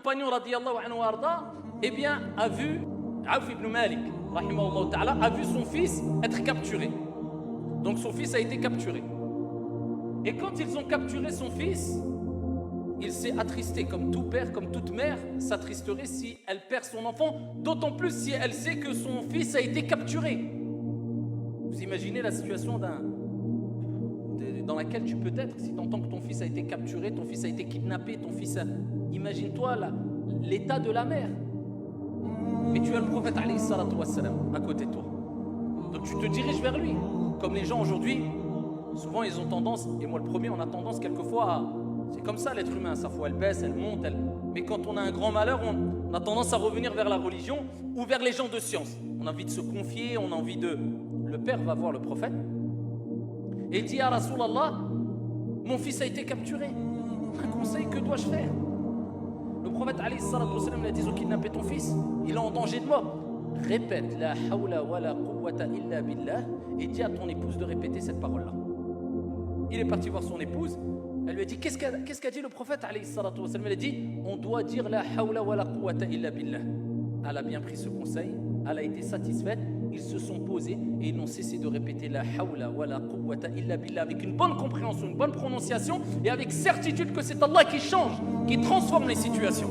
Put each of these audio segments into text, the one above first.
compagnon radiyallahu anhu arda, eh bien, a vu, Auf ibn Malik, rahimahullah ta'ala, a vu son fils être capturé. Donc son fils a été capturé. Et quand ils ont capturé son fils, il s'est attristé, comme tout père, comme toute mère s'attristerait si elle perd son enfant, d'autant plus si elle sait que son fils a été capturé. Vous imaginez la situation dans laquelle tu peux être si tu entends que ton fils a été capturé, ton fils a été kidnappé, ton fils a... Imagine-toi l'état de la mère. Mais tu as le prophète alayhi salatu wassalam à côté de toi. Donc tu te diriges vers lui. Comme les gens aujourd'hui, souvent ils ont tendance, et moi le premier, on a tendance quelquefois à... C'est comme ça l'être humain, sa foi elle baisse, elle monte, mais quand on a un grand malheur, on a tendance à revenir vers la religion ou vers les gens de science. On a envie de se confier, on a envie de... Le père va voir le prophète et il dit à Rasulallah, mon fils a été capturé. Un conseil, que dois-je faire? Le prophète alayhi salatu wassalam lui a dit, ils ont kidnappé ton fils, il est en danger de mort. Répète la hawla wa la quwwata illa billah et dis à ton épouse de répéter cette parole-là. Il est parti voir son épouse. Elle lui a dit, qu'est-ce qu'a dit le prophète alayhi salatu wassalam? Elle a dit, on doit dire la hawla wa la quwwata illa billah. Elle a bien pris ce conseil, elle a été satisfaite. Ils se sont posés et ils n'ont cessé de répéter la hawla wa la quwwata illa billah avec une bonne compréhension, une bonne prononciation et avec certitude que c'est Allah qui change, qui transforme les situations.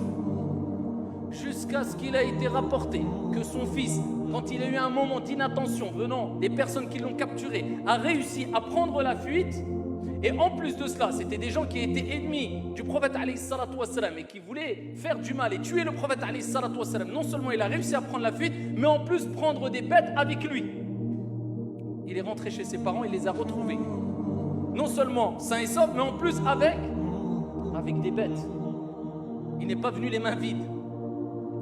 Jusqu'à ce qu'il a été rapporté que son fils, quand il a eu un moment d'inattention venant des personnes qui l'ont capturé, a réussi à prendre la fuite. Et en plus de cela, c'était des gens qui étaient ennemis du prophète alayhi salatu wassalam et qui voulaient faire du mal et tuer le prophète alayhi salatu wassalam. Non seulement il a réussi à prendre la fuite, mais en plus prendre des bêtes avec lui. Il est rentré chez ses parents, il les a retrouvés. Non seulement sains et saufs, mais en plus avec des bêtes. Il n'est pas venu les mains vides.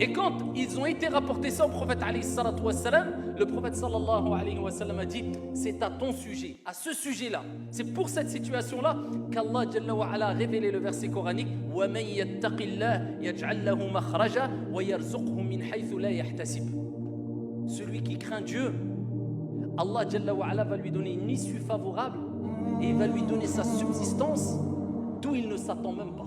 Et quand ils ont été rapportés ça au prophète alayhi salatu wassalam, le prophète sallallahu alayhi wa sallam a dit, c'est à ton sujet, à ce sujet-là, c'est pour cette situation-là qu'Allah jalla wa ala a révélé le verset coranique وَمَنْ يَتَّقِ اللَّهِ يَجْعَلْ لَهُ مَخْرَجًا وَيَرْزُقْهُ مِنْ حَيْثُ لَا يَحْتَسِبُ. Celui qui craint Dieu, Allah jalla wa ala va lui donner une issue favorable et il va lui donner sa subsistance d'où il ne s'attend même pas.